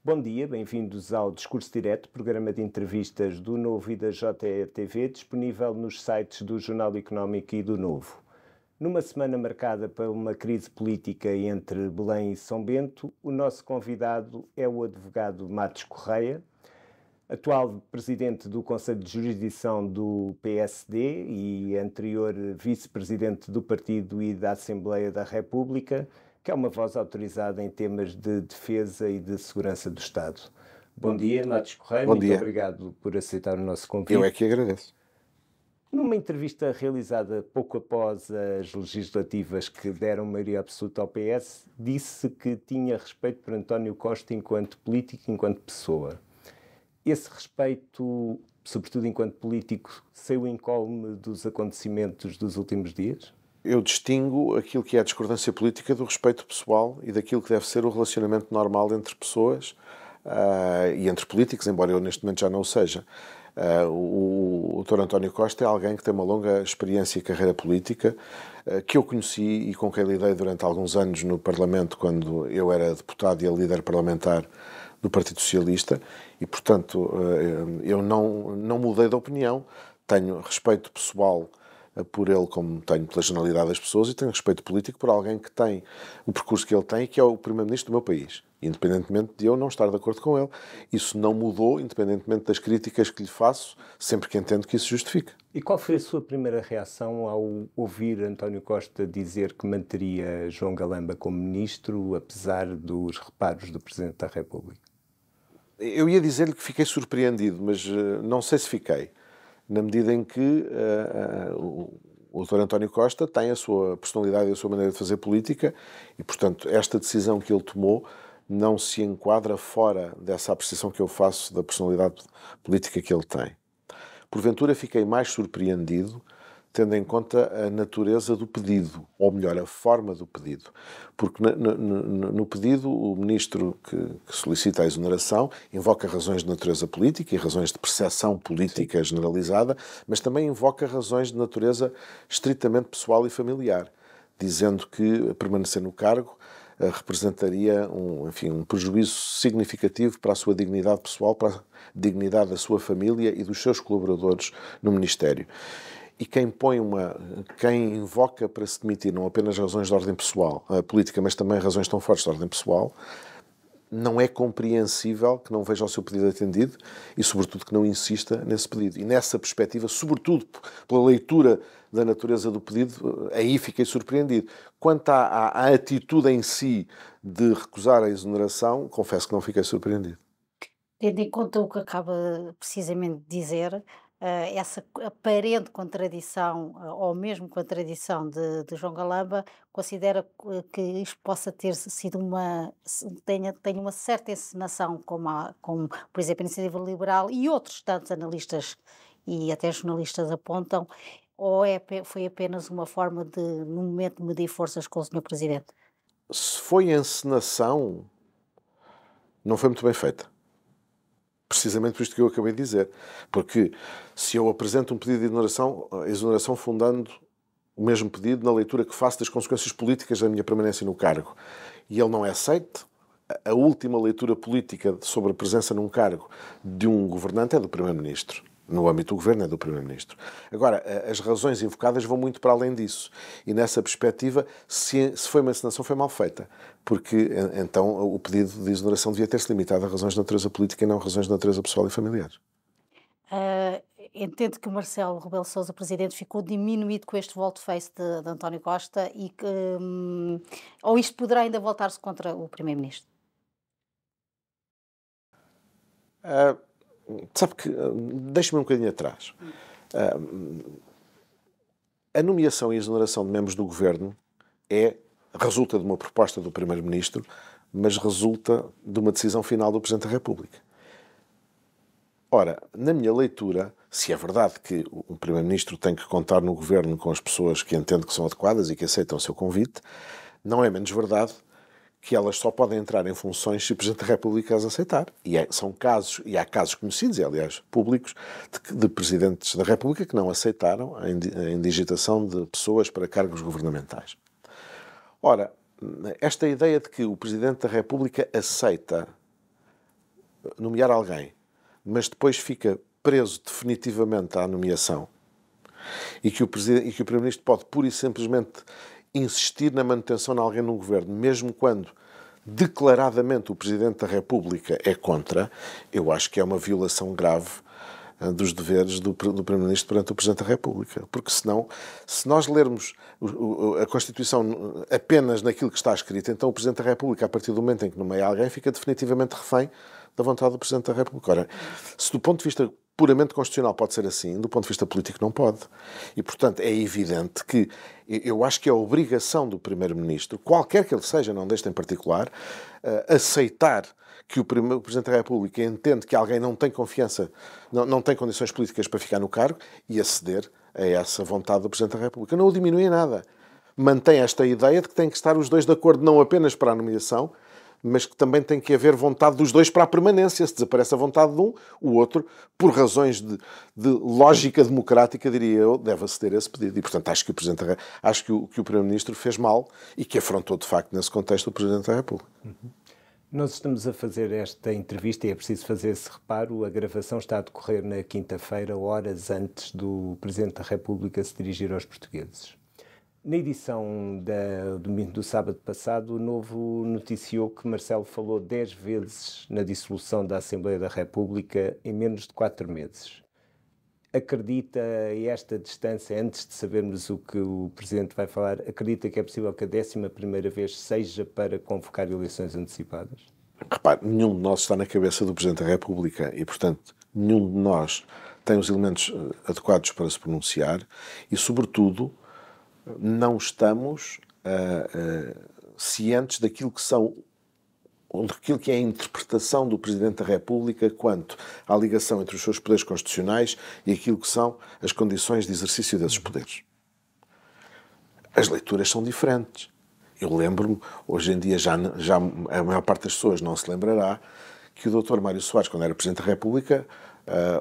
Bom dia, bem-vindos ao Discurso Direto, programa de entrevistas do Novo e da JETV, disponível nos sites do Jornal Económico e do Novo. Numa semana marcada por uma crise política entre Belém e São Bento, o nosso convidado é o advogado Matos Correia, atual presidente do Conselho de Jurisdição do PSD e anterior vice-presidente do Partido e da Assembleia da República, que é uma voz autorizada em temas de defesa e de segurança do Estado. Bom dia, Matos Correia. Bom Muito dia. obrigado por aceitar o nosso convite. Eu é que agradeço. Numa entrevista realizada pouco após as legislativas que deram maioria absoluta ao PS, disse que tinha respeito por António Costa enquanto político, enquanto pessoa. Esse respeito, sobretudo enquanto político, saiu incólume dos acontecimentos dos últimos dias? Eu distingo aquilo que é a discordância política do respeito pessoal e daquilo que deve ser o relacionamento normal entre pessoas e entre políticos, embora eu neste momento já não o seja. O Dr. António Costa é alguém que tem uma longa experiência e carreira política, que eu conheci e com quem lidei durante alguns anos no Parlamento, quando eu era deputado e ele líder parlamentar do Partido Socialista, e, portanto, eu não mudei de opinião. Tenho respeito pessoal por ele, como tenho pela generalidade das pessoas, e tenho respeito político por alguém que tem o percurso que ele tem e que é o Primeiro-Ministro do meu país, independentemente de eu não estar de acordo com ele. Isso não mudou, independentemente das críticas que lhe faço, sempre que entendo que isso justifica. E qual foi a sua primeira reação ao ouvir António Costa dizer que manteria João Galamba como ministro, apesar dos reparos do Presidente da República? Eu ia dizer-lhe que fiquei surpreendido, mas não sei se fiquei, na medida em que o Dr. António Costa tem a sua personalidade e a sua maneira de fazer política e, portanto, esta decisão que ele tomou não se enquadra fora dessa apreciação que eu faço da personalidade política que ele tem. Porventura, fiquei mais surpreendido tendo em conta a natureza do pedido, ou melhor, a forma do pedido. Porque no pedido, o ministro que solicita a exoneração invoca razões de natureza política e razões de percepção política generalizada, mas também invoca razões de natureza estritamente pessoal e familiar, dizendo que permanecer no cargo representaria um prejuízo significativo para a sua dignidade pessoal, para a dignidade da sua família e dos seus colaboradores no Ministério. E quem invoca para se demitir não apenas razões de ordem pessoal, política, mas também razões tão fortes de ordem pessoal, não é compreensível que não veja o seu pedido atendido e, sobretudo, que não insista nesse pedido. E nessa perspectiva, sobretudo pela leitura da natureza do pedido, aí fiquei surpreendido. Quanto à atitude em si de recusar a exoneração, confesso que não fiquei surpreendido. Tendo em conta o que acaba precisamente de dizer, essa aparente contradição, ou mesmo contradição de João Galamba, considera que isto possa ter sido tenha uma certa encenação, como, por exemplo, a Iniciativa Liberal e outros tantos analistas e até jornalistas apontam, ou foi apenas uma forma de, no momento, medir forças com o Sr. Presidente? Se foi encenação, não foi muito bem feita. Precisamente por isto que eu acabei de dizer. Porque se eu apresento um pedido de exoneração fundando o mesmo pedido na leitura que faço das consequências políticas da minha permanência no cargo, e ele não é aceito, a última leitura política sobre a presença num cargo de um governante é do Primeiro-Ministro. No âmbito do governo é do Primeiro-Ministro. Agora, as razões invocadas vão muito para além disso. E nessa perspectiva, se foi uma encenação, foi mal feita. Porque, então, o pedido de exoneração devia ter-se limitado a razões de natureza política e não a razões de natureza pessoal e familiar. Entendo que o Marcelo Rebelo de Sousa, Presidente, ficou diminuído com este volte-face de António Costa e que, ou isto poderá ainda voltar-se contra o Primeiro-Ministro? Sabe que, deixe-me um bocadinho atrás. A nomeação e exoneração de membros do governo resulta de uma proposta do Primeiro-Ministro, mas resulta de uma decisão final do Presidente da República. Ora, na minha leitura, se é verdade que o Primeiro-Ministro tem que contar no governo com as pessoas que entende que são adequadas e que aceitam o seu convite, não é menos verdade que elas só podem entrar em funções se o Presidente da República as aceitar. São casos, e há casos conhecidos, e aliás públicos, de Presidentes da República que não aceitaram a indigitação de pessoas para cargos governamentais. Ora, esta ideia de que o Presidente da República aceita nomear alguém, mas depois fica preso definitivamente à nomeação, e que o Primeiro-Ministro pode pura e simplesmente insistir na manutenção de alguém no governo, mesmo quando declaradamente o Presidente da República é contra, eu acho que é uma violação grave dos deveres do Primeiro-Ministro perante o Presidente da República. Porque senão, se nós lermos a Constituição apenas naquilo que está escrito, então o Presidente da República, a partir do momento em que nomeia alguém, fica definitivamente refém da vontade do Presidente da República. Ora, se do ponto de vista puramente constitucional pode ser assim, do ponto de vista político não pode. E, portanto, é evidente que eu acho que é a obrigação do Primeiro-Ministro, qualquer que ele seja, não deste em particular, aceitar que o Presidente da República entende que alguém não tem confiança, não tem condições políticas para ficar no cargo e aceder a essa vontade do Presidente da República. Não o diminui em nada. Mantém esta ideia de que têm que estar os dois de acordo não apenas para a nomeação, mas que também tem que haver vontade dos dois para a permanência. Se desaparece a vontade de um, o outro, por razões de lógica democrática, diria eu, deve aceder a esse pedido. E, portanto, acho que o Primeiro-Ministro fez mal e que afrontou, de facto, nesse contexto, o Presidente da República. Nós estamos a fazer esta entrevista e é preciso fazer esse reparo. A gravação está a decorrer na quinta-feira, horas antes do Presidente da República se dirigir aos portugueses. Na edição do sábado passado, o Novo noticiou que Marcelo falou 10 vezes na dissolução da Assembleia da República em menos de 4 meses. Acredita, a esta distância, antes de sabermos o que o Presidente vai falar, acredita que é possível que a 11ª vez seja para convocar eleições antecipadas? Repare, nenhum de nós está na cabeça do Presidente da República e, portanto, nenhum de nós tem os elementos adequados para se pronunciar e, sobretudo, não estamos cientes daquilo que é a interpretação do Presidente da República quanto à ligação entre os seus poderes constitucionais e aquilo que são as condições de exercício desses poderes. As leituras são diferentes. Eu lembro-me, hoje em dia já a maior parte das pessoas não se lembrará, que o Dr. Mário Soares, quando era Presidente da República,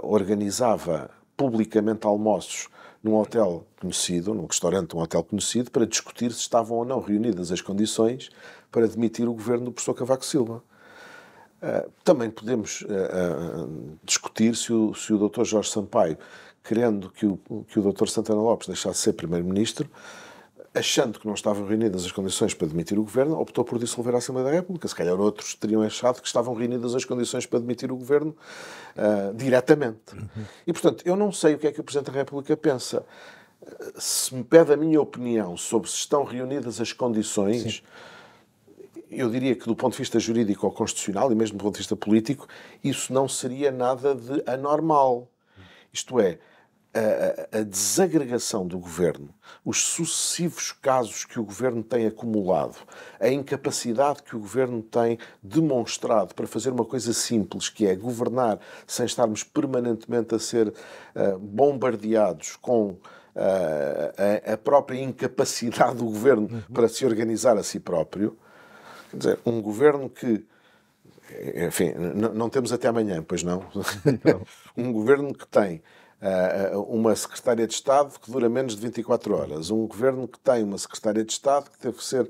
organizava publicamente almoços num hotel conhecido, num restaurante de um hotel conhecido, para discutir se estavam ou não reunidas as condições para demitir o governo do professor Cavaco Silva. Também podemos discutir se o Dr. Jorge Sampaio, querendo que o Dr. Santana Lopes deixasse de ser Primeiro-Ministro, achando que não estavam reunidas as condições para demitir o governo, optou por dissolver a Assembleia da República. Se calhar outros teriam achado que estavam reunidas as condições para demitir o governo diretamente. E, portanto, eu não sei o que é que o Presidente da República pensa. Se me pede a minha opinião sobre se estão reunidas as condições, eu diria que do ponto de vista jurídico ou constitucional, e mesmo do ponto de vista político, isso não seria nada de anormal. Isto é, a desagregação do governo, os sucessivos casos que o governo tem acumulado, a incapacidade que o governo tem demonstrado para fazer uma coisa simples, que é governar sem estarmos permanentemente a ser bombardeados com a própria incapacidade do governo para se organizar a si próprio. Quer dizer, um governo que, enfim, não temos até amanhã, pois não? Um governo que tem uma secretária de Estado que dura menos de 24 horas. Um governo que tem uma secretária de Estado que teve que ser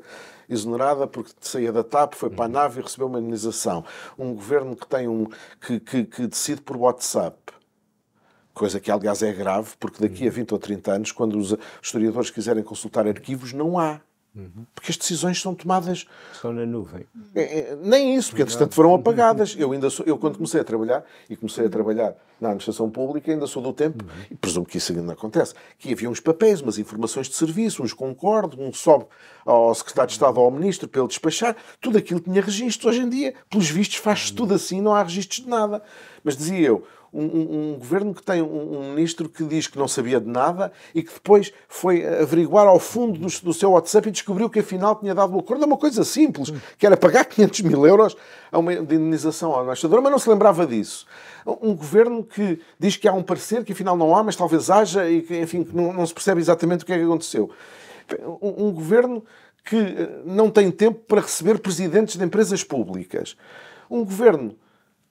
exonerada porque saía da TAP, foi para a nave e recebeu uma indenização. Um governo que tem que decide por WhatsApp. Coisa que, aliás, é grave, porque daqui a 20 ou 30 anos, quando os historiadores quiserem consultar arquivos, não há. Porque as decisões são tomadas... Estão na nuvem. Nem isso, porque, entretanto, foram apagadas. Eu, quando comecei a trabalhar na administração pública, ainda sou do tempo, e presumo que isso ainda acontece, que havia uns papéis, umas informações de serviço, uns concordam, um sobe ao secretário de Estado ou ao ministro para ele despachar, tudo aquilo tinha registros. Hoje em dia, pelos vistos, faz-se tudo assim, não há registros de nada. Mas dizia eu, um governo que tem um ministro que diz que não sabia de nada e que depois foi averiguar ao fundo do seu WhatsApp e descobriu que afinal tinha dado o acordo. É uma coisa simples, que era pagar 500 mil euros de indenização ao embaixador, mas não se lembrava disso. Um governo que diz que há um parecer, que afinal não há, mas talvez haja e que, enfim, não se percebe exatamente o que é que aconteceu. Um governo que não tem tempo para receber presidentes de empresas públicas. Um governo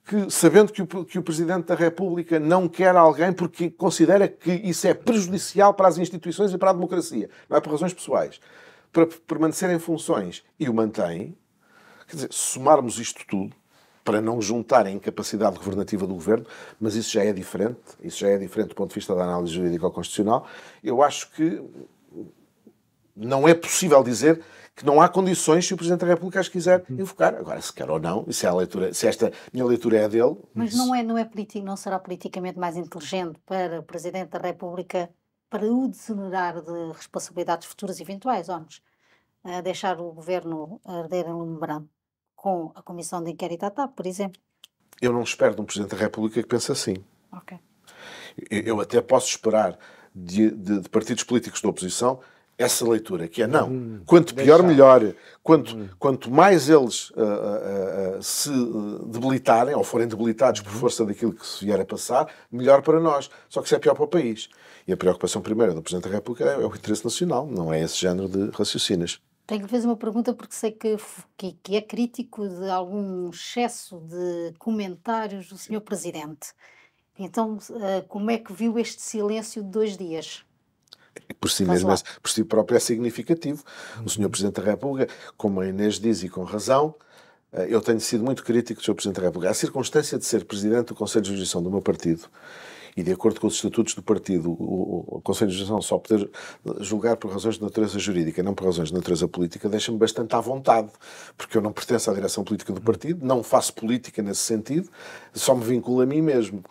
que, sabendo que o Presidente da República não quer alguém porque considera que isso é prejudicial para as instituições e para a democracia, não é por razões pessoais, para permanecer em funções, e o mantém. Quer dizer, se somarmos isto tudo, para não juntar a incapacidade governativa do Governo, mas isso já é diferente do ponto de vista da análise jurídico-constitucional. Eu acho que não é possível dizer que não há condições se o Presidente da República as quiser invocar. Agora, se quer ou não, e se esta minha leitura é a dele... Mas não será politicamente mais inteligente para o Presidente da República, para o desonerar de responsabilidades futuras eventuais, ONUs, deixar o Governo arder em lume branco com a Comissão de Inquérito à TAP, por exemplo? Eu não espero de um Presidente da República que pense assim. Ok. Eu até posso esperar de partidos políticos da oposição essa leitura, que é não. Quanto pior, melhor. Quanto mais eles se debilitarem, ou forem debilitados por força daquilo que se vier a passar, melhor para nós. Só que isso é pior para o país. E a preocupação primeira do Presidente da República é o interesse nacional, não é esse género de raciocínios. Tenho que fazer uma pergunta porque sei que é crítico de algum excesso de comentários do Sr. Presidente. Então, como é que viu este silêncio de 2 dias? Por si mesmo, por si próprio é significativo. O Sr. Presidente da República, como a Inês diz e com razão, eu tenho sido muito crítico do Sr. Presidente da República. A circunstância de ser Presidente do Conselho de Jurisdição do meu partido e de acordo com os estatutos do partido, o Conselho de Jurisdição só poder julgar por razões de natureza jurídica, não por razões de natureza política, deixa-me bastante à vontade, porque eu não pertenço à direção política do partido, não faço política nesse sentido, só me vinculo a mim mesmo.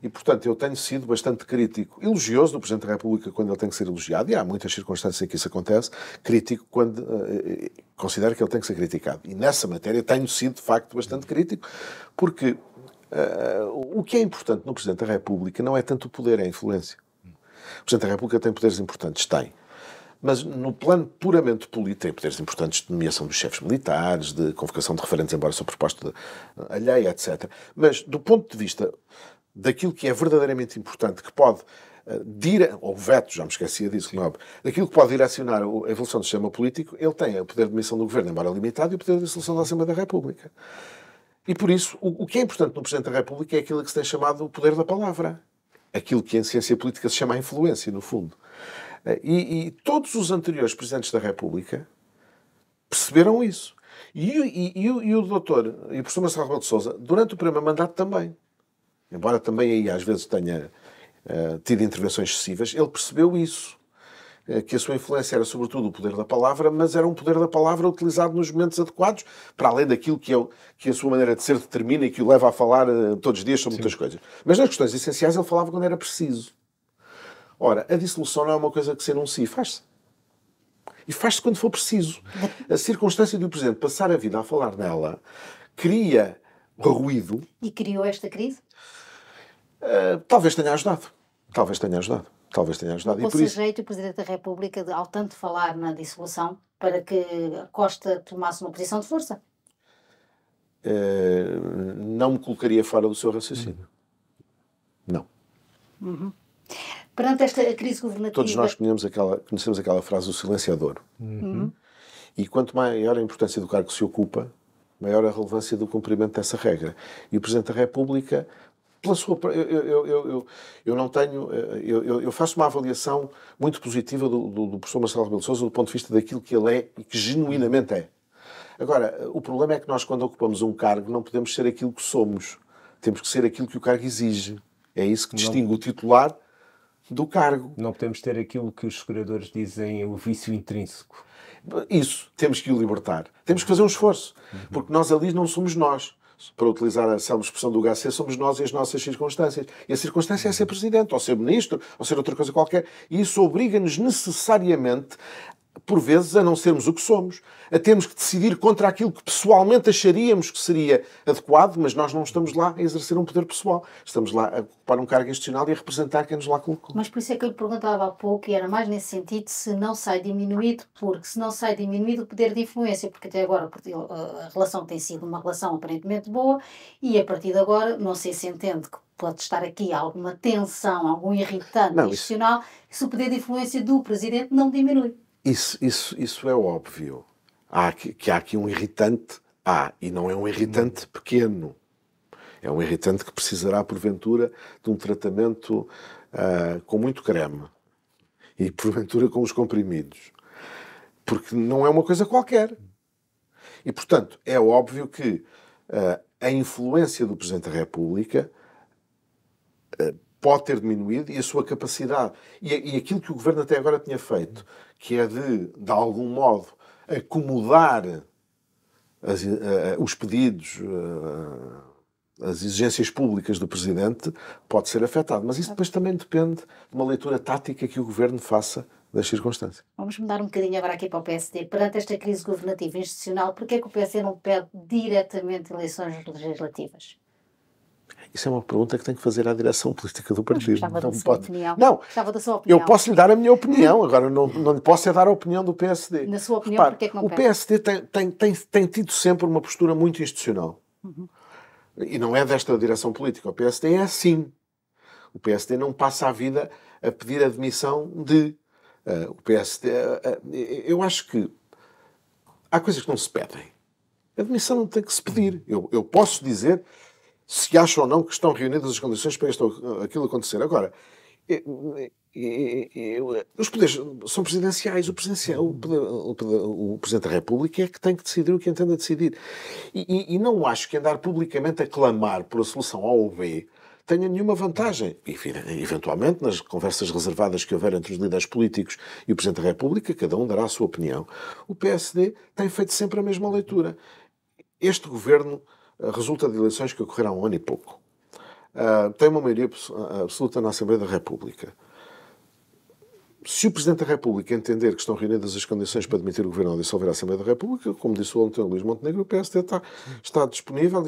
E, portanto, eu tenho sido bastante crítico, elogioso do Presidente da República quando ele tem que ser elogiado, e há muitas circunstâncias em que isso acontece, crítico quando considero que ele tem que ser criticado. E nessa matéria tenho sido, de facto, bastante crítico, porque o que é importante no Presidente da República não é tanto o poder, é a influência. O Presidente da República tem poderes importantes, tem. Mas no plano puramente político, tem poderes importantes de nomeação dos chefes militares, de convocação de referentes, embora sua proposta alheia, etc. Mas do ponto de vista daquilo que é verdadeiramente importante, que pode ou veto, já me esquecia disso, como é óbvio, daquilo que pode direcionar a evolução do sistema político, ele tem o poder de demissão do Governo, embora limitado, e o poder de dissolução da Assembleia da República. E por isso, o que é importante no Presidente da República é aquilo que se tem chamado o poder da palavra. Aquilo que em ciência política se chama a influência, no fundo. E todos os anteriores Presidentes da República perceberam isso. E o doutor, e o professor Marcelo Rebelo de Sousa, durante o primeiro mandato também. Embora também aí às vezes tenha tido intervenções excessivas, ele percebeu isso. Que a sua influência era sobretudo o poder da palavra, mas era um poder da palavra utilizado nos momentos adequados, para além daquilo que a sua maneira de ser determina e que o leva a falar todos os dias sobre muitas coisas. Mas nas questões essenciais ele falava quando era preciso. Ora, a dissolução não é uma coisa que se anuncia, faz-se. E faz-se quando for preciso. A circunstância de o Presidente passar a vida a falar nela cria ruído. E criou esta crise? Talvez tenha ajudado. Talvez tenha ajudado. Ou seja, jeito o Presidente da República, ao tanto falar na dissolução, para que Costa tomasse uma posição de força? Não me colocaria fora do seu raciocínio. Não. Perante esta crise governativa... Todos nós conhecemos aquela frase do silenciador. E quanto maior a importância do cargo que se ocupa, maior a relevância do cumprimento dessa regra. E o Presidente da República... Eu não tenho... Eu faço uma avaliação muito positiva do professor Marcelo Rebelo de Sousa do ponto de vista daquilo que ele é e que genuinamente é. Agora, o problema é que nós, quando ocupamos um cargo, não podemos ser aquilo que somos. Temos que ser aquilo que o cargo exige. É isso que distingue o titular do cargo. Não podemos ter aquilo que os historiadores dizem o vício intrínseco. Isso. Temos que o libertar. Temos que fazer um esforço. Porque nós ali não somos nós. Para utilizar a célebre expressão do HC, somos nós e as nossas circunstâncias. E a circunstância é ser Presidente, ou ser Ministro, ou ser outra coisa qualquer. E isso obriga-nos necessariamente, por vezes, a não sermos o que somos. A termos que decidir contra aquilo que pessoalmente acharíamos que seria adequado, mas nós não estamos lá a exercer um poder pessoal. Estamos lá a ocupar um cargo institucional e a representar quem nos lá colocou. Mas por isso é que eu lhe perguntava há pouco, e era mais nesse sentido, se não sai diminuído, porque se não sai diminuído o poder de influência, porque até agora a relação tem sido uma relação aparentemente boa, e a partir de agora, não sei se entende que pode estar aqui alguma tensão, algum irritante institucional, se o poder de influência do Presidente não diminui. Isso é óbvio. Há aqui um irritante, e não é um irritante pequeno. É um irritante que precisará, porventura, de um tratamento com muito creme. E, porventura, com os comprimidos. Porque não é uma coisa qualquer. E, portanto, é óbvio que a influência do Presidente da República pode ter diminuído e a sua capacidade. E aquilo que o Governo até agora tinha feito, que é de algum modo, acomodar os pedidos, as exigências públicas do Presidente, pode ser afetado. Mas isso depois também depende de uma leitura tática que o Governo faça das circunstâncias. Vamos mudar um bocadinho agora aqui para o PSD. Perante esta crise governativa e institucional, porquê é que o PSD não pede diretamente eleições legislativas? Isso é uma pergunta que tem que fazer à direção política do partido. Gostava da sua opinião. Não, Gostava da sua opinião. eu posso lhe dar a minha opinião, agora não lhe posso é dar a opinião do PSD. Na sua opinião, Repare, porquê é que não o pede? PSD tem tido sempre uma postura muito institucional. E não é desta direção política. O PSD é assim. O PSD não passa a vida a pedir a demissão de... o PSD... eu acho que há coisas que não se pedem. A demissão não tem que se pedir. Eu posso dizer se acho ou não que estão reunidas as condições para aquilo acontecer. Agora, os poderes são presidenciais. O Presidente da República é que tem que decidir o que entende a decidir. E não acho que andar publicamente a clamar por a solução A ou B tenha nenhuma vantagem. Eventualmente, nas conversas reservadas que houver entre os líderes políticos e o Presidente da República, cada um dará a sua opinião. O PSD tem feito sempre a mesma leitura. Este governo resulta de eleições que ocorreram há um ano e pouco. Tem uma maioria absoluta na Assembleia da República. Se o Presidente da República entender que estão reunidas as condições para demitir o Governo ou dissolver a Assembleia da República, como disse o António Luís Montenegro, o PSD está disponível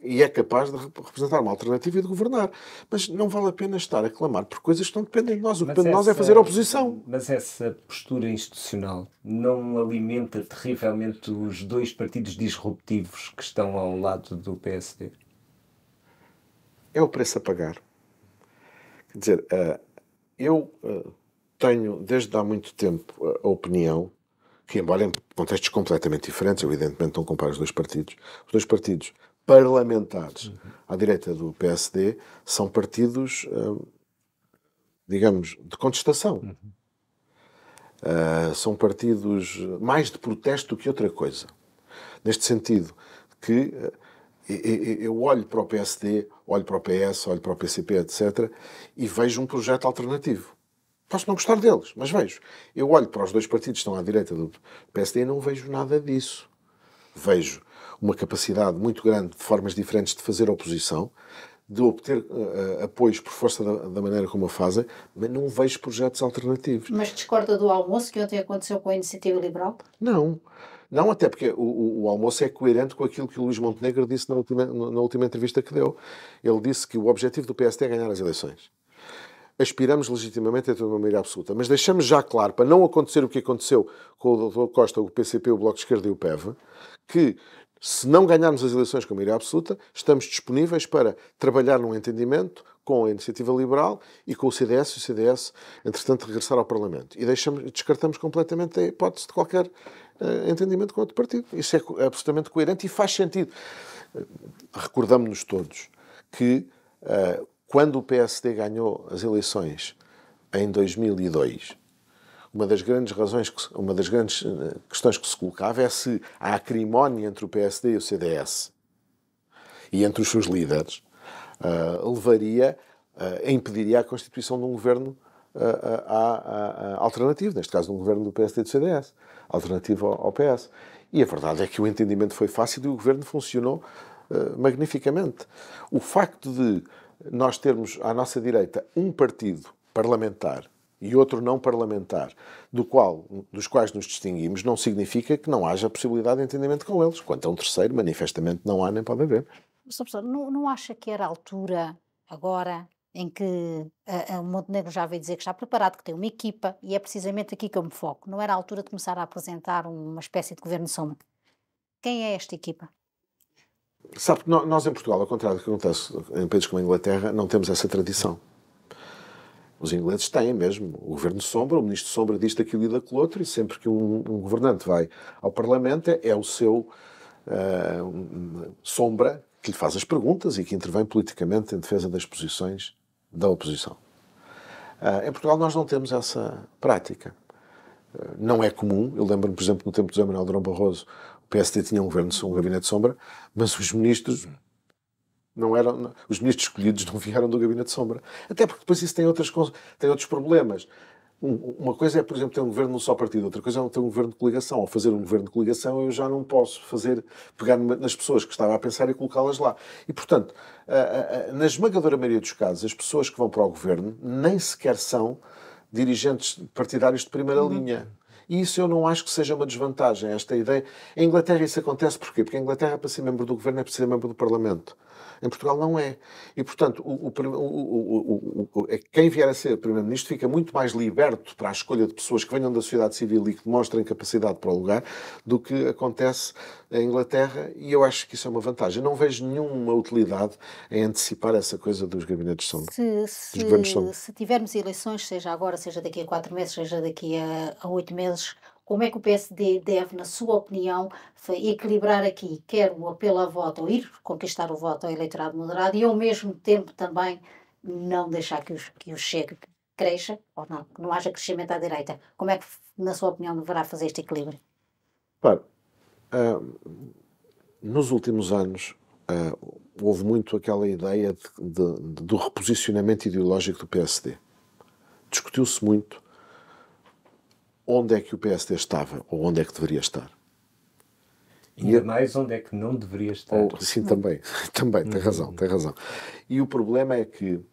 e é capaz de representar uma alternativa e de governar. Mas não vale a pena estar a clamar por coisas que não dependem de nós. O que depende de nós é fazer oposição. Mas essa postura institucional não alimenta terrivelmente os dois partidos disruptivos que estão ao lado do PSD? É o preço a pagar. Quer dizer, eu tenho, desde há muito tempo, a opinião que, embora em contextos completamente diferentes, eu evidentemente não comparo os dois partidos parlamentares à direita do PSD são partidos, digamos, de contestação. São partidos mais de protesto do que outra coisa. Neste sentido, que eu olho para o PSD, olho para o PS, olho para o PCP, etc., e vejo um projeto alternativo. Posso não gostar deles, mas vejo. Eu olho para os dois partidos que estão à direita do PSD e não vejo nada disso. Vejo uma capacidade muito grande de formas diferentes de fazer oposição, de obter apoios por força da maneira como a fazem, mas não vejo projetos alternativos. Mas discorda do almoço que ontem aconteceu com a Iniciativa Liberal? Não. Não, até porque o almoço é coerente com aquilo que o Luís Montenegro disse na última entrevista que deu. Ele disse que o objetivo do PSD é ganhar as eleições. Aspiramos legitimamente a ter uma maioria absoluta, mas deixamos já claro, para não acontecer o que aconteceu com o Dr. Costa, o PCP, o Bloco de Esquerda e o PEV, que se não ganharmos as eleições com a maioria absoluta, estamos disponíveis para trabalhar num entendimento com a Iniciativa Liberal e com o CDS, e o CDS, entretanto, regressar ao Parlamento. E descartamos completamente a hipótese de qualquer entendimento com outro partido. Isso é absolutamente coerente e faz sentido. Recordamos-nos todos que quando o PSD ganhou as eleições em 2002, uma das grandes questões que se colocava é se a acrimónia entre o PSD e o CDS e entre os seus líderes impediria a constituição de um governo alternativo, neste caso de um governo do PSD e do CDS, alternativo ao PS. E a verdade é que o entendimento foi fácil e o governo funcionou magnificamente. O facto de nós termos à nossa direita um partido parlamentar e outro não parlamentar, dos quais nos distinguimos, não significa que não haja possibilidade de entendimento com eles. Quanto a um terceiro, manifestamente não há nem pode haver. Sr. Professor, não acha que era a altura, agora, em que o Montenegro já veio dizer que está preparado, que tem uma equipa, e é precisamente aqui que eu me foco, não era a altura de começar a apresentar uma espécie de governo de sombra? Quem é esta equipa? Sabe que nós em Portugal, ao contrário do que acontece em países como a Inglaterra, não temos essa tradição. Os ingleses têm mesmo o governo de sombra, o ministro de sombra diz daquilo e daquilo outro, e sempre que um governante vai ao Parlamento é o seu sombra que lhe faz as perguntas e que intervém politicamente em defesa das posições da oposição. Em Portugal nós não temos essa prática. Não é comum. Eu lembro-me, por exemplo, no tempo de José Manuel Durão Barroso, o PSD tinha um gabinete de sombra, mas os ministros não eram, os ministros escolhidos não vieram do gabinete de sombra. Até porque depois isso tem outros problemas. Uma coisa é, por exemplo, ter um governo de um só partido, outra coisa é ter um governo de coligação. Ao fazer um governo de coligação, eu já não posso pegar nas pessoas que estava a pensar e colocá-las lá. E, portanto, na esmagadora maioria dos casos, as pessoas que vão para o governo nem sequer são dirigentes partidários de primeira linha. E isso eu não acho que seja uma desvantagem, esta ideia. Em Inglaterra isso acontece porquê? Porque em Inglaterra, para ser membro do governo, é preciso ser membro do Parlamento. Em Portugal não é. E, portanto, quem vier a ser Primeiro-Ministro fica muito mais liberto para a escolha de pessoas que venham da sociedade civil e que demonstrem capacidade para o lugar do que acontece em Inglaterra, e eu acho que isso é uma vantagem. Não vejo nenhuma utilidade em antecipar essa coisa dos gabinetes de sombra, dos governos de sombra. Se tivermos eleições, seja agora, seja daqui a 4 meses, seja daqui a 8 meses, como é que o PSD deve, na sua opinião, equilibrar aqui, quer o apelo ao voto, ou ir conquistar o voto ao eleitorado moderado e, ao mesmo tempo, também não deixar que o Chega cresça, ou não, que não haja crescimento à direita? Como é que, na sua opinião, deverá fazer este equilíbrio? Claro, nos últimos anos houve muito aquela ideia do reposicionamento ideológico do PSD. Discutiu-se muito onde é que o PSD estava ou onde é que deveria estar. Ainda mais onde é que não deveria estar. Sim, também, tem razão. E o problema é que,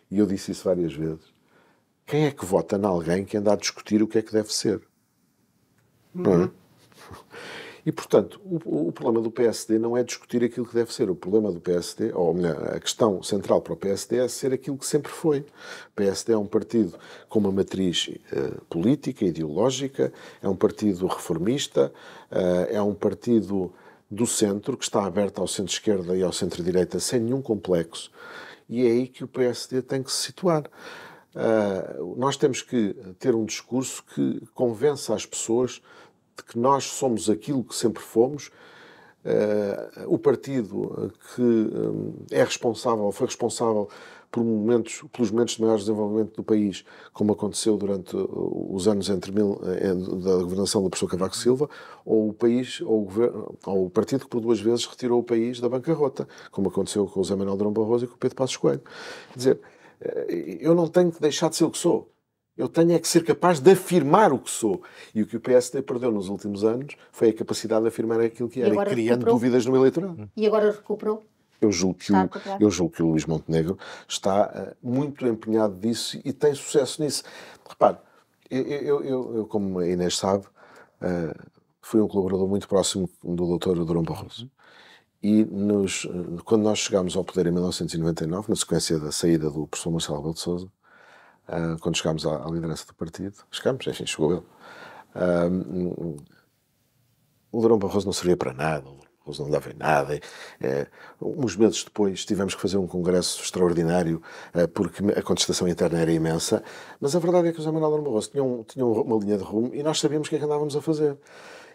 e eu disse isso várias vezes, quem é que vota em alguém que anda a discutir o que é que deve ser? Não é? E, portanto, o problema do PSD não é discutir aquilo que deve ser. O problema do PSD, ou melhor, a questão central para o PSD é ser aquilo que sempre foi. O PSD é um partido com uma matriz política, ideológica, é um partido reformista, é um partido do centro, que está aberto ao centro-esquerda e ao centro-direita sem nenhum complexo. E é aí que o PSD tem que se situar. Nós temos que ter um discurso que convença as pessoas de que nós somos aquilo que sempre fomos, o partido que é responsável, foi responsável pelos momentos de maior desenvolvimento do país, como aconteceu durante os anos da governação do professor Cavaco Silva, ou o partido que por 2 vezes retirou o país da bancarrota, como aconteceu com o José Manuel Durão Barroso e com o Pedro Passos Coelho. Quer dizer, eu não tenho que deixar de ser o que sou. Eu tenho é que ser capaz de afirmar o que sou. E o que o PSD perdeu nos últimos anos foi a capacidade de afirmar aquilo que era, e criando dúvidas no eleitorado. E agora recuperou? Eu julgo que o Luís Montenegro está muito empenhado nisso e tem sucesso nisso. Repare, eu como a Inês sabe, fui um colaborador muito próximo do Dr. Durão Barroso. E quando nós chegámos ao poder em 1999, na sequência da saída do professor Marcelo Rebelo de Sousa, quando chegámos à liderança do partido, chegou ele. O Durão Barroso não servia para nada, o Durão Barroso não dava em nada. Uns meses depois tivemos que fazer um congresso extraordinário porque a contestação interna era imensa, mas a verdade é que o José Manuel Durão Barroso tinha uma linha de rumo e nós sabíamos o que é que andávamos a fazer.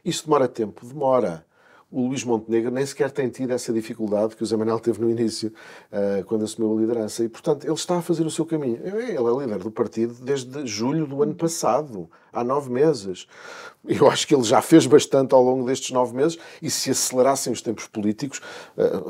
Isso demora tempo, demora. O Luís Montenegro nem sequer tem tido essa dificuldade que o José Manuel teve no início, quando assumiu a liderança. E, portanto, ele está a fazer o seu caminho. Ele é líder do partido desde julho do ano passado, há 9 meses. Eu acho que ele já fez bastante ao longo destes 9 meses e se acelerassem os tempos políticos,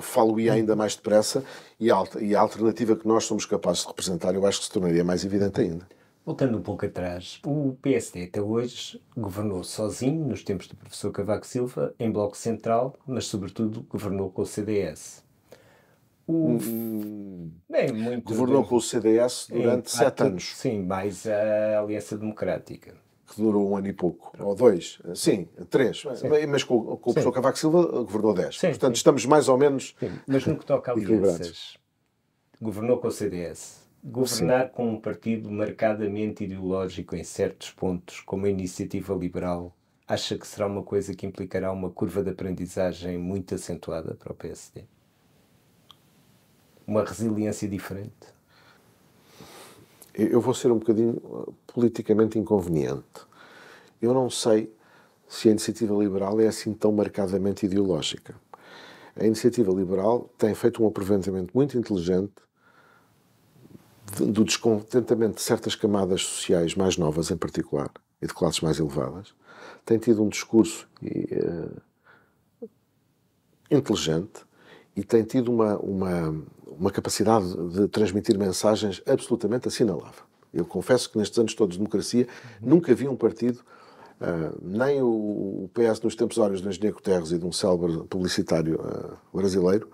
falo-ia ainda mais depressa e a alternativa que nós somos capazes de representar, eu acho que se tornaria mais evidente ainda. Voltando um pouco atrás, o PSD até hoje governou sozinho, nos tempos do professor Cavaco Silva, em Bloco Central, mas sobretudo governou com o CDS. Governou com o CDS durante 7 anos. Sim, mais a Aliança Democrática. Que durou 1 ano e pouco, ou 2, sim, 3, mas com o professor Cavaco Silva governou 10. Portanto, estamos mais ou menos... Sim, mas no que toca a alianças, governou com o CDS. Governar com um partido marcadamente ideológico em certos pontos, como a Iniciativa Liberal, acha que será uma coisa que implicará uma curva de aprendizagem muito acentuada para o PSD? Uma resiliência diferente? Eu vou ser um bocadinho politicamente inconveniente. Eu não sei se a Iniciativa Liberal é assim tão marcadamente ideológica. A Iniciativa Liberal tem feito um aproveitamento muito inteligente do descontentamento de certas camadas sociais mais novas, em particular, e de classes mais elevadas, tem tido um discurso inteligente e tem tido uma capacidade de transmitir mensagens absolutamente assinalável. Eu confesso que nestes anos todos de democracia nunca vi um partido, nem o PS nos tempos áureos do engenheiro Guterres e de um célebre publicitário brasileiro,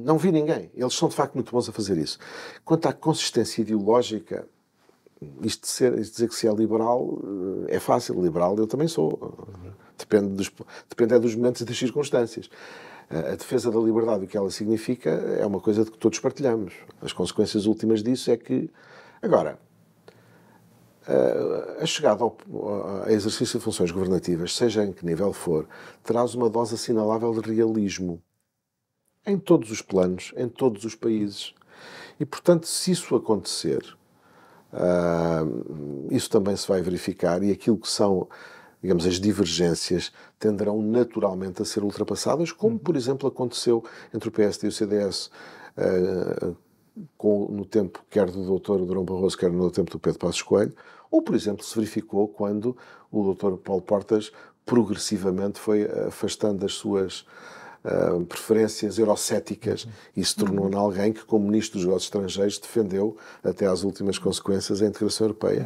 não vi ninguém. Eles são de facto muito bons a fazer isso. Quanto à consistência ideológica, isto de dizer que se é liberal é fácil. Liberal eu também sou. Depende dos momentos e das circunstâncias. A defesa da liberdade, o que ela significa, é uma coisa de que todos partilhamos. As consequências últimas disso é que... Agora, a chegada a exercício de funções governativas, seja em que nível for, traz uma dose assinalável de realismo. Em todos os planos, em todos os países. E, portanto, se isso acontecer, isso também se vai verificar e aquilo que são, digamos, as divergências tenderão naturalmente a ser ultrapassadas, como, por exemplo, aconteceu entre o PSD e o CDS no tempo quer do Dr. Durão Barroso, quer no tempo do Pedro Passos Coelho, ou, por exemplo, se verificou quando o Dr. Paulo Portas progressivamente foi afastando as suas preferências eurocéticas e se tornou em alguém que, como Ministro dos Negócios Estrangeiros, defendeu até às últimas consequências a integração europeia.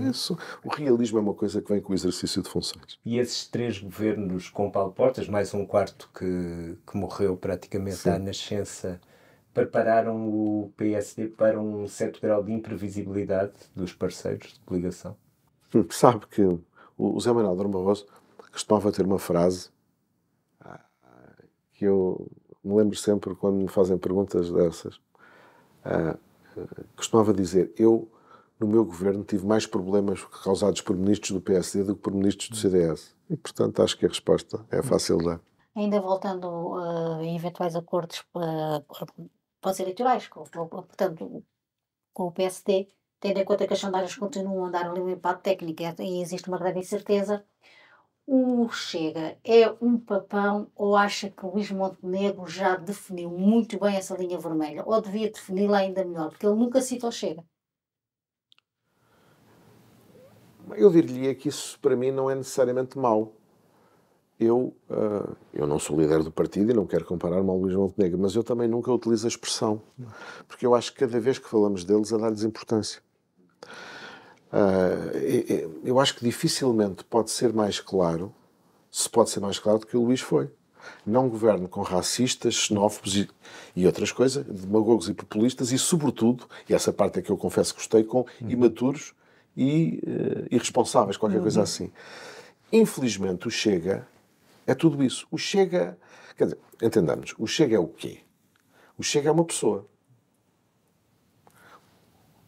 O realismo é uma coisa que vem com o exercício de funções. E esses 3 governos com Paulo Portas, mais um quarto que morreu praticamente à nascença, prepararam o PSD para um certo grau de imprevisibilidade dos parceiros de coligação? Sabe que o José Manuel Durão Barroso costumava ter uma frase que eu me lembro sempre quando me fazem perguntas dessas. Costumava dizer: eu, no meu governo, tive mais problemas causados por ministros do PSD do que por ministros do CDS. E, portanto, acho que a resposta é fácil de dar. Ainda voltando a eventuais acordos para os eleitorais, portanto, com o PSD, tendo em conta que as sondagens continuam a dar ali um impacto técnico e existe uma grande incerteza, o Chega é um papão ou acha que o Luís Montenegro já definiu muito bem essa linha vermelha? Ou devia defini-la ainda melhor? Porque ele nunca cita o Chega. Eu diria que isso, para mim, não é necessariamente mau. Eu não sou líder do partido e não quero comparar-me ao Luís Montenegro, mas eu também nunca utilizo a expressão, porque eu acho que cada vez que falamos deles, a dar-lhes importância. Eu acho que dificilmente pode ser mais claro, se pode ser mais claro do que o Luís foi. Não governo com racistas, xenófobos e outras coisas, demagogos e populistas, e sobretudo, e essa parte é que eu confesso que gostei, com imaturos e irresponsáveis, qualquer coisa assim. Infelizmente, o Chega é tudo isso. O Chega, quer dizer, entendamos, o Chega é o quê? O Chega é uma pessoa.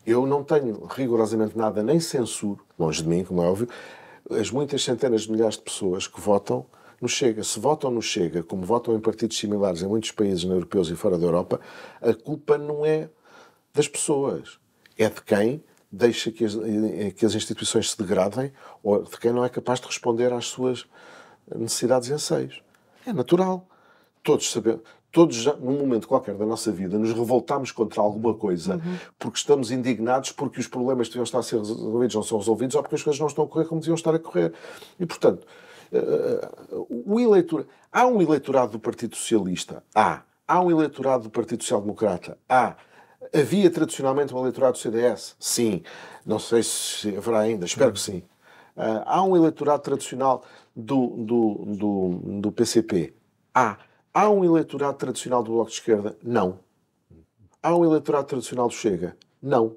Eu não tenho rigorosamente nada, nem censuro, longe de mim, como é óbvio, as muitas centenas de milhares de pessoas que votam no Chega. Se votam no Chega, como votam em partidos similares em muitos países europeus e fora da Europa, a culpa não é das pessoas. É de quem deixa que as instituições se degradem ou de quem não é capaz de responder às suas necessidades e anseios. É natural. Todos sabemos. Todos, num momento qualquer da nossa vida, nos revoltamos contra alguma coisa porque estamos indignados porque os problemas que deviam estar a ser resolvidos não são resolvidos ou porque as coisas não estão a correr como deviam estar a correr. E, portanto, há um eleitorado do Partido Socialista. Há um eleitorado do Partido Social Democrata. Havia tradicionalmente um eleitorado do CDS? Sim. Não sei se haverá ainda. Espero que sim. Há um eleitorado tradicional do PCP? Há um eleitorado tradicional do Bloco de Esquerda? Não. Há um eleitorado tradicional do Chega? Não.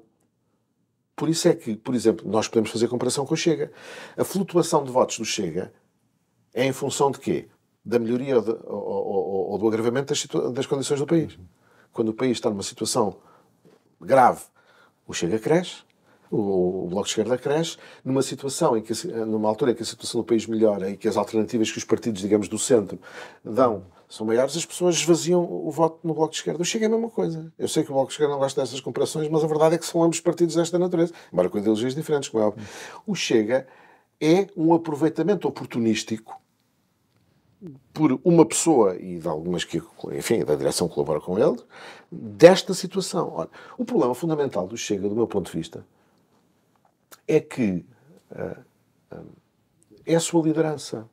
Por isso é que, por exemplo, nós podemos fazer comparação com o Chega. A flutuação de votos do Chega é em função de quê? Da melhoria ou do agravamento das condições do país. Quando o país está numa situação grave, o Chega cresce, o Bloco de Esquerda cresce, numa altura em que a situação do país melhora e que as alternativas que os partidos, digamos, do centro dão são maiores, as pessoas esvaziam o voto no Bloco de Esquerda. O Chega é a mesma coisa. Eu sei que o Bloco de Esquerda não gosta dessas comparações, mas a verdade é que são ambos partidos desta natureza, embora com ideologias diferentes, como é óbvio. O Chega é um aproveitamento oportunístico por uma pessoa e de algumas que, enfim, da direção colabora com ele, desta situação. Ora, o problema fundamental do Chega, do meu ponto de vista, é que é a sua liderança.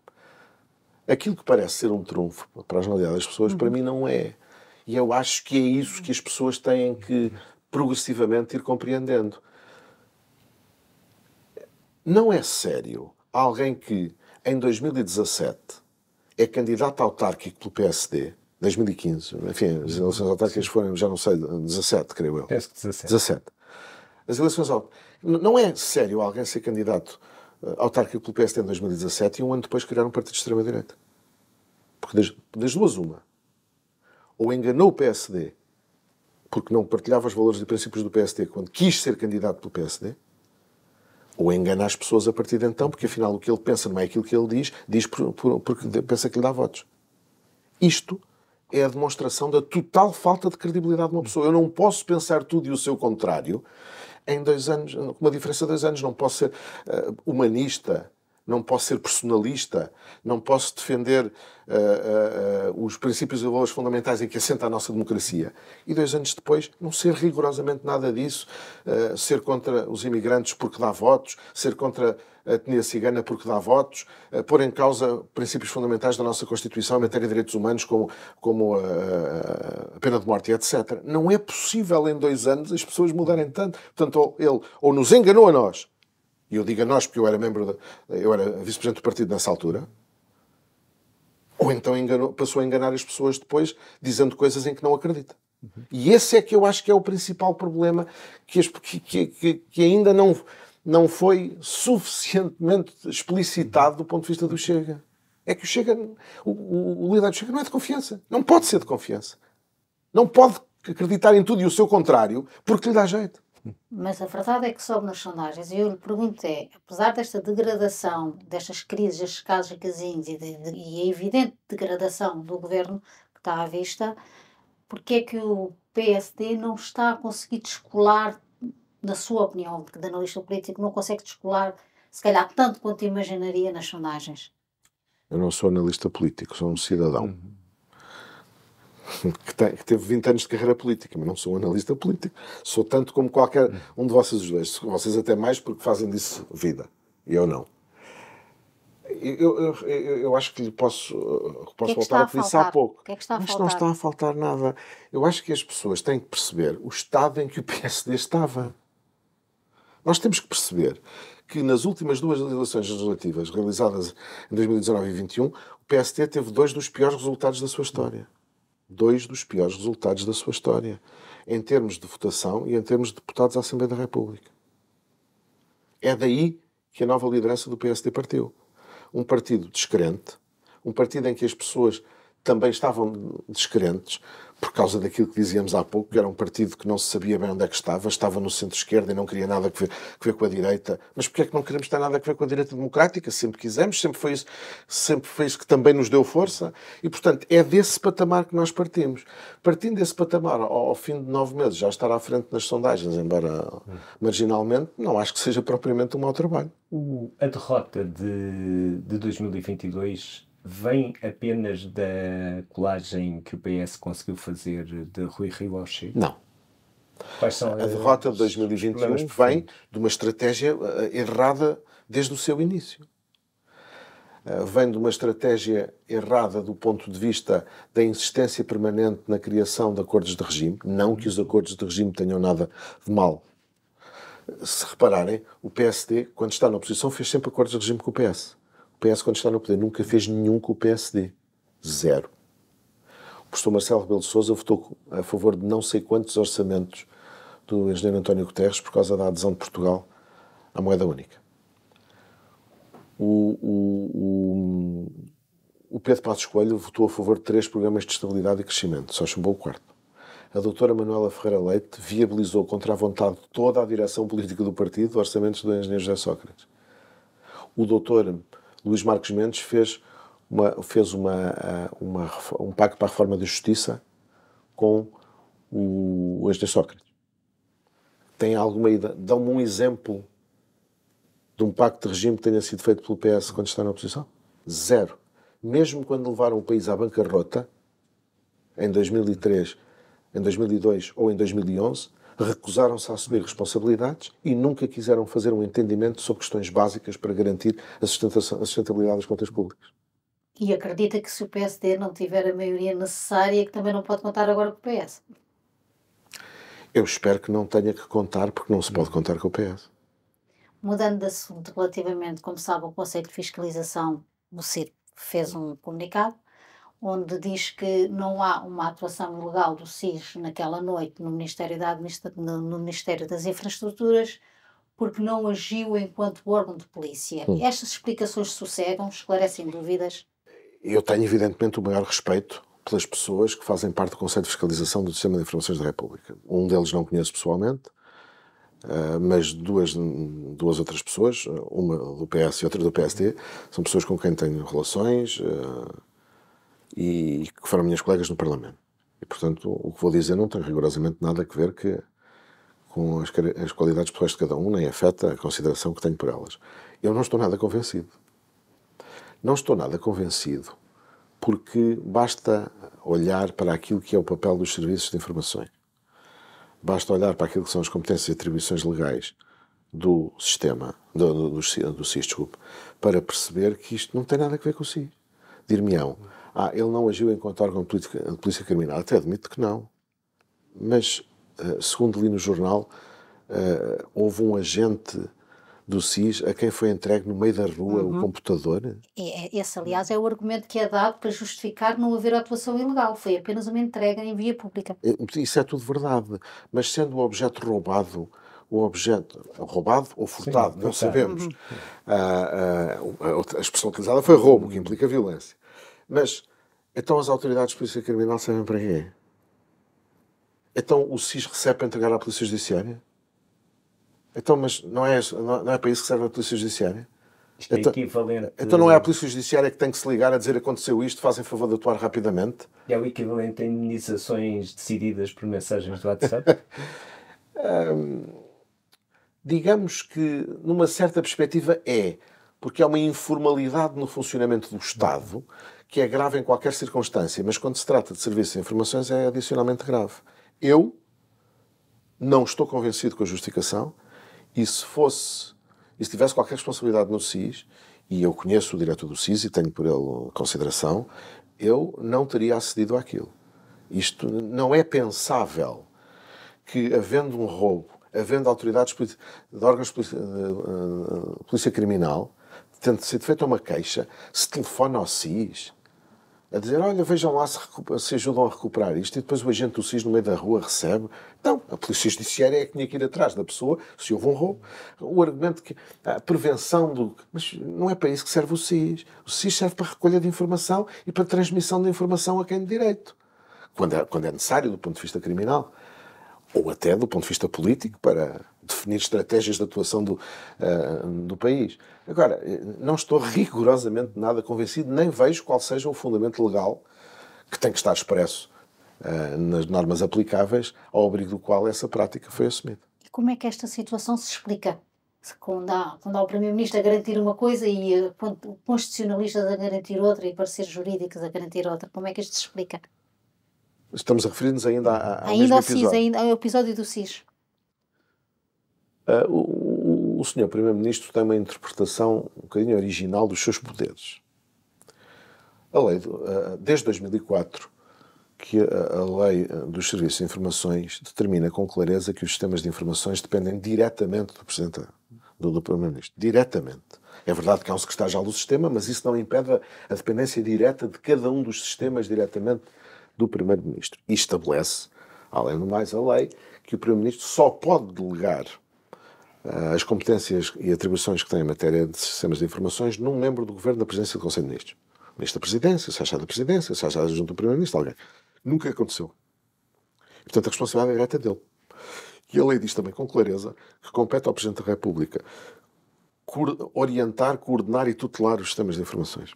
Aquilo que parece ser um trunfo para a generalidade das pessoas, para mim não é. E eu acho que é isso que as pessoas têm que progressivamente ir compreendendo. Não é sério alguém que, em 2017, é candidato autárquico pelo PSD, 2015, enfim, as eleições autárquicas foram, já não sei, 17, creio eu. Penso que 17. 17. As eleições não é sério alguém ser candidato autárquico pelo PSD em 2017 e um ano depois criar um partido de extrema-direita. Porque das duas uma. Ou enganou o PSD porque não partilhava os valores e princípios do PSD quando quis ser candidato pelo PSD, ou engana as pessoas a partir de então, porque afinal o que ele pensa não é aquilo que ele diz porque pensa que lhe dá votos. Isto é a demonstração da total falta de credibilidade de uma pessoa. Eu não posso pensar tudo e o seu contrário em 2 anos, com uma diferença de 2 anos. Não posso ser humanista, não posso ser personalista, não posso defender os princípios e valores fundamentais em que assenta a nossa democracia. E 2 anos depois não ser rigorosamente nada disso, ser contra os imigrantes porque dá votos, ser contra a etnia cigana porque dá votos, pôr em causa princípios fundamentais da nossa Constituição em matéria de direitos humanos, como a pena de morte, etc. Não é possível em 2 anos as pessoas mudarem tanto. Portanto, ele ou nos enganou a nós, e eu digo a nós porque eu era vice-presidente do partido nessa altura, ou então passou a enganar as pessoas depois, dizendo coisas em que não acredita. E esse é que eu acho que é o principal problema que ainda não foi suficientemente explicitado do ponto de vista do Chega. É que o Chega, o líder do Chega não é de confiança. Não pode ser de confiança. Não pode acreditar em tudo e o seu contrário porque lhe dá jeito. Mas a verdade é que sobe nas sondagens. E eu lhe pergunto apesar desta degradação, destas crises, estes casos e casinhos e a evidente degradação do governo que está à vista, porque é que o PSD não está a conseguir descolar, na sua opinião, de analista político, não consegue descolar, se calhar, tanto quanto imaginaria nas sondagens? Eu não sou analista político, sou um cidadão. Que teve 20 anos de carreira política, mas não sou um analista político. Sou tanto como qualquer um de vocês dois. Vocês até mais porque fazem disso vida. E eu não. Eu acho que lhe posso voltar ao que disse há pouco. O que é que está a Mas faltar? não está a faltar nada. Eu acho que as pessoas têm que perceber o estado em que o PSD estava. Nós temos que perceber que nas últimas 2 eleições legislativas realizadas em 2019 e 2021, o PSD teve 2 dos piores resultados da sua história. 2 dos piores resultados da sua história, em termos de votação e em termos de deputados à Assembleia da República. É daí que a nova liderança do PSD partiu. Um partido descrente, um partido em que as pessoas também estavam descrentes, por causa daquilo que dizíamos há pouco, que era um partido que não se sabia bem onde é que estava no centro-esquerda e não queria nada a ver com a direita. Mas porquê é que não queremos ter nada a ver com a direita democrática? Sempre quisemos, sempre foi isso que também nos deu força. E, portanto, é desse patamar que nós partimos. Partindo desse patamar, ao fim de 9 meses, já estar à frente nas sondagens, embora marginalmente, não acho que seja propriamente um mau trabalho. A derrota de 2022 vem apenas da colagem que o PS conseguiu fazer de Rui Rio ao Chega? Não. Quais são A derrota de 2021 vem de uma estratégia errada desde o seu início. Vem de uma estratégia errada do ponto de vista da insistência permanente na criação de acordos de regime. Não que os acordos de regime tenham nada de mal. Se repararem, o PSD, quando está na oposição, fez sempre acordos de regime com o PS. O PS, quando está no poder, nunca fez nenhum com o PSD. 0. O professor Marcelo Rebelo de Sousa votou a favor de não sei quantos orçamentos do engenheiro António Guterres por causa da adesão de Portugal à moeda única. O Pedro Passos Coelho votou a favor de 3 programas de estabilidade e crescimento, só chumbou o 4º. A doutora Manuela Ferreira Leite viabilizou contra a vontade de toda a direção política do partido orçamentos do engenheiro José Sócrates. O doutor Luís Marcos Mendes fez um pacto para a reforma da justiça com o engenheiro Sócrates. Tem alguma ideia? Dão-me um exemplo de um pacto de regime que tenha sido feito pelo PS quando está na oposição? 0. Mesmo quando levaram o país à bancarrota, em 2003, em 2002 ou em 2011, recusaram-se a assumir responsabilidades e nunca quiseram fazer um entendimento sobre questões básicas para garantir a sustentabilidade das contas públicas. E acredita que se o PSD não tiver a maioria necessária, que também não pode contar agora com o PS? Eu espero que não tenha que contar, porque não se pode contar com o PS. Mudando de assunto, relativamente, como sabe, o Conselho de Fiscalização do CIR fez um comunicado onde diz que não há uma atuação ilegal do SIS naquela noite no no Ministério das Infraestruturas, porque não agiu enquanto órgão de polícia. Estas explicações sossegam, esclarecem dúvidas? Eu tenho, evidentemente, o maior respeito pelas pessoas que fazem parte do Conselho de Fiscalização do Sistema de Informações da República. Um deles não conheço pessoalmente, mas duas outras pessoas, uma do PS e outra do PSD, são pessoas com quem tenho relações e que foram minhas colegas no Parlamento. E, portanto, o que vou dizer não tem rigorosamente nada a ver com as qualidades pessoais de cada um, nem afeta a consideração que tenho por elas. Eu não estou nada convencido. Não estou nada convencido porque basta olhar para aquilo que é o papel dos serviços de informações. Basta olhar para aquilo que são as competências e atribuições legais do sistema, do SIS, desculpe, para perceber que isto não tem nada a ver com o SIS. Dir-me-ão, ele não agiu enquanto órgão de polícia criminal. Até admito que não. Mas, segundo li no jornal, houve um agente do SIS a quem foi entregue no meio da rua o computador. Esse, aliás, é o argumento que é dado para justificar não haver atuação ilegal. Foi apenas uma entrega em via pública. Isso é tudo verdade. Mas sendo o objeto roubado, roubado ou furtado, não sabemos. A expressão utilizada foi roubo, que implica violência. Mas, então as autoridades de polícia criminal servem para quê? Então o SIS recebe para entregar à Polícia Judiciária? Então, mas não é para isso que serve a Polícia Judiciária? Isto é equivalente... Então não é a Polícia Judiciária que tem que se ligar a dizer aconteceu isto, fazem favor de atuar rapidamente? É o equivalente a indenizações decididas por mensagens do WhatsApp? Digamos que, numa certa perspectiva, porque há uma informalidade no funcionamento do Estado que é grave em qualquer circunstância, mas quando se trata de serviços de informações é adicionalmente grave. Eu não estou convencido com a justificação e se tivesse qualquer responsabilidade no SIS, e eu conheço o diretor do SIS e tenho por ele consideração, eu não teria acedido àquilo. Isto não é pensável que, havendo um roubo, havendo autoridades de órgãos de polícia criminal, tendo sido feita uma queixa, se telefona ao SIS a dizer, olha, vejam lá se ajudam a recuperar isto, e depois o agente do SIS no meio da rua recebe. Não, a Polícia Judiciária é que tinha que ir atrás da pessoa se houve um roubo. O argumento que a prevenção do... Mas não é para isso que serve o SIS. O SIS serve para recolha de informação e para transmissão de informação a quem de direito. Quando é necessário do ponto de vista criminal. Ou até do ponto de vista político, para definir estratégias de atuação do país. Agora, não estou rigorosamente nada convencido, nem vejo qual seja o fundamento legal que tem que estar expresso nas normas aplicáveis, ao abrigo do qual essa prática foi assumida. E como é que esta situação se explica? Quando há o Primeiro-Ministro a garantir uma coisa e constitucionalistas a garantir outra e pareceres jurídicos a garantir outra, como é que isto se explica? Estamos a referir-nos ainda ao mesmo episódio. Ainda ao episódio do SIS. O Sr. Primeiro-Ministro tem uma interpretação um bocadinho original dos seus poderes. A lei, desde 2004, que a lei dos serviços de informações determina com clareza que os sistemas de informações dependem diretamente do Presidente do Primeiro-Ministro. Diretamente. É verdade que há um secretário-geral do sistema, mas isso não impede a dependência direta de cada um dos sistemas diretamente do Primeiro-Ministro. E estabelece, além do mais, a lei que o Primeiro-Ministro só pode delegar as competências e atribuições que tem em matéria de sistemas de informações num membro do Governo da Presidência do Conselho de Ministros. Ministro da Presidência, Secretário da Presidência, Secretário adjunto do Primeiro-Ministro, alguém. Nunca aconteceu. E, portanto, a responsabilidade é direta dele. E a lei diz também com clareza que compete ao Presidente da República orientar, coordenar e tutelar os sistemas de informações.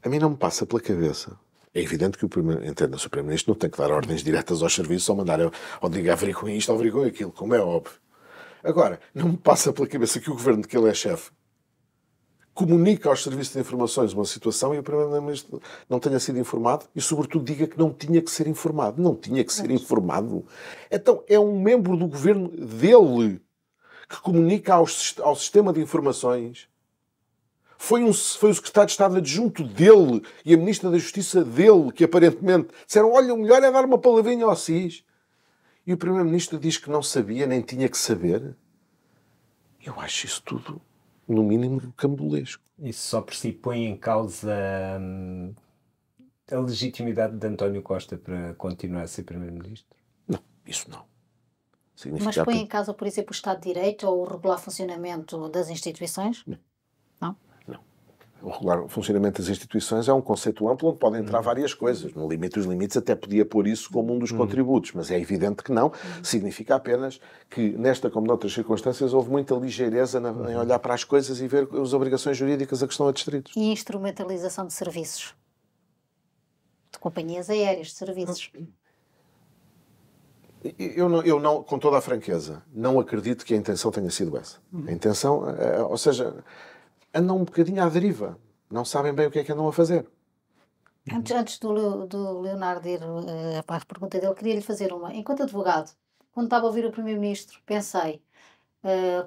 A mim não me passa pela cabeça. É evidente que o Primeiro-Ministro não tem que dar ordens diretas aos serviços ou mandar ou diga averiguem isto, averiguem aquilo, como é óbvio. Agora, não me passa pela cabeça que o governo de que ele é chefe comunica aos serviços de informações uma situação e o Primeiro-Ministro não tenha sido informado e, sobretudo, diga que não tinha que ser informado. Não tinha que ser informado. Então, é um membro do governo dele que comunica ao sistema de informações. Foi o secretário de Estado adjunto dele e a ministra da Justiça dele que, aparentemente, disseram: olha, o melhor é dar uma palavrinha ao SIS. E o Primeiro-Ministro diz que não sabia, nem tinha que saber. Eu acho isso tudo, no mínimo, cambolesco. Isso só por si põe em causa a legitimidade de António Costa para continuar a ser Primeiro-Ministro? Não, isso não. Mas põe em causa, por exemplo, o Estado de Direito ou o regular funcionamento das instituições? Não. Não? Não. O regular funcionamento das instituições é um conceito amplo onde podem entrar várias coisas. No limite dos limites até podia pôr isso como um dos contributos, mas é evidente que não. Significa apenas que, nesta como noutras circunstâncias, houve muita ligeireza em olhar para as coisas e ver as obrigações jurídicas a que estão adstritos. E instrumentalização de serviços? De companhias aéreas, de serviços? Eu não, com toda a franqueza, não acredito que a intenção tenha sido essa. A intenção, ou seja, andam um bocadinho à deriva. Não sabem bem o que é que andam a fazer. Antes do Leonardo ir para a pergunta dele, queria-lhe fazer uma. Enquanto advogado, quando estava a ouvir o Primeiro-Ministro, pensei,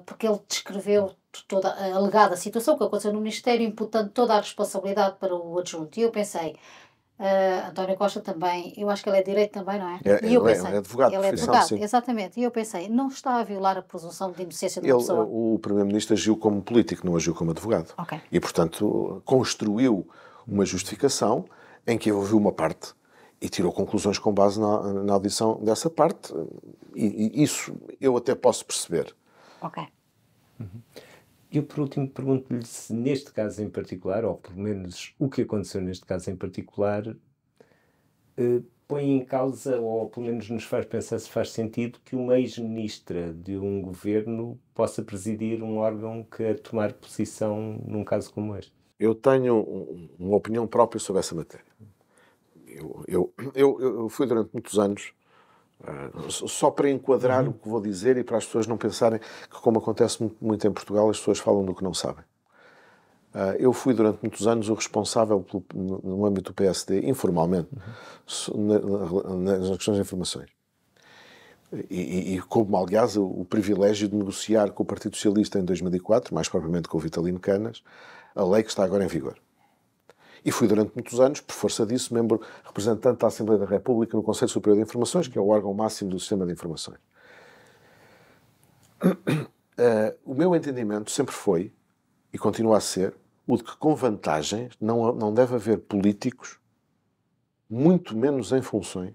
porque ele descreveu toda a alegada situação que aconteceu no Ministério, imputando toda a responsabilidade para o adjunto. E eu pensei, António Costa também, eu acho que ele é de direito também, não é? E eu pensei, é advogado, ele é profissão, advogado, sim. exatamente. E eu pensei, não está a violar a presunção de inocência de uma pessoa? O Primeiro-Ministro agiu como político, não agiu como advogado. Ok. E, portanto, construiu uma justificação em que ouviu uma parte e tirou conclusões com base na audição dessa parte. E isso eu até posso perceber. Ok. Eu, por último, pergunto-lhe se neste caso em particular, ou pelo menos o que aconteceu neste caso em particular, põe em causa, ou pelo menos nos faz pensar se faz sentido que uma ex-ministra de um governo possa presidir um órgão que a tomar posição num caso como este. Eu tenho uma opinião própria sobre essa matéria. Eu fui durante muitos anos, só para enquadrar o que vou dizer e para as pessoas não pensarem que, como acontece muito em Portugal, as pessoas falam do que não sabem. Eu fui durante muitos anos o responsável no âmbito do PSD, informalmente, nas questões de informações. E como, aliás, o privilégio de negociar com o Partido Socialista em 2004, mais propriamente com o Vitalino Canas, a lei que está agora em vigor. E fui durante muitos anos, por força disso, membro representante da Assembleia da República no Conselho Superior de Informações, que é o órgão máximo do sistema de informações. O meu entendimento sempre foi, e continua a ser, o de que com vantagens não deve haver políticos, muito menos em funções.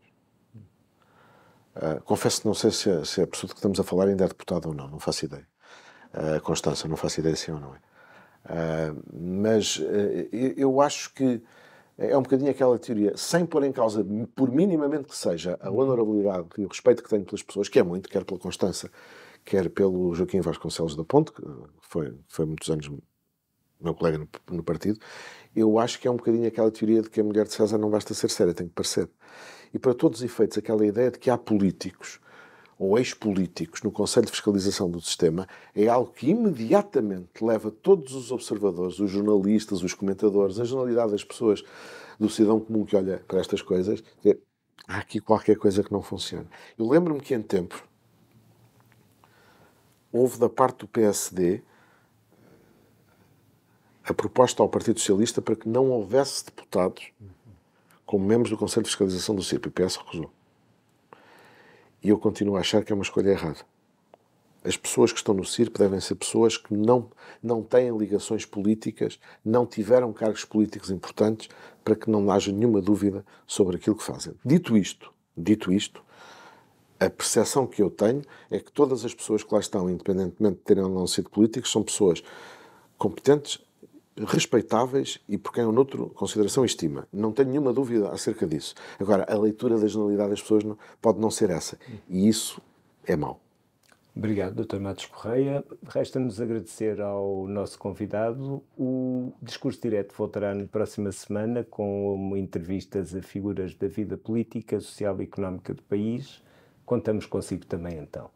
Confesso que não sei se a pessoa de que estamos a falar ainda é deputada ou não faço ideia. Constança, não faço ideia se é ou não é. Mas eu acho que é um bocadinho aquela teoria, sem pôr em causa, por minimamente que seja, a honorabilidade e o respeito que tenho pelas pessoas, que é muito, quer pela Constança, quer pelo Joaquim Vasconcelos da Ponte, que foi muitos anos meu colega no partido. Eu acho que é um bocadinho aquela teoria de que a mulher de César não basta ser séria, tem que parecer. E para todos os efeitos, aquela ideia de que há políticos ou ex-políticos no Conselho de Fiscalização do Sistema é algo que imediatamente leva todos os observadores, os jornalistas, os comentadores, a generalidade das pessoas do cidadão comum que olha para estas coisas, a dizer, há aqui qualquer coisa que não funciona. Eu lembro-me que em tempos houve da parte do PSD a proposta ao Partido Socialista para que não houvesse deputados como membros do Conselho de Fiscalização do CIP. O PS recusou. E eu continuo a achar que é uma escolha errada. As pessoas que estão no CIRP devem ser pessoas que não têm ligações políticas, não tiveram cargos políticos importantes, para que não haja nenhuma dúvida sobre aquilo que fazem. Dito isto, a percepção que eu tenho é que todas as pessoas que lá estão, independentemente de terem ou não sido políticos, são pessoas competentes, respeitáveis e por quem o noutro consideração e estima. Não tenho nenhuma dúvida acerca disso. Agora, a leitura da generalidade das pessoas pode não ser essa. E isso é mau. Obrigado, Dr. Matos Correia. Resta-nos agradecer ao nosso convidado. O Discurso Direto voltará na próxima semana com entrevistas a figuras da vida política, social e económica do país. Contamos consigo também então.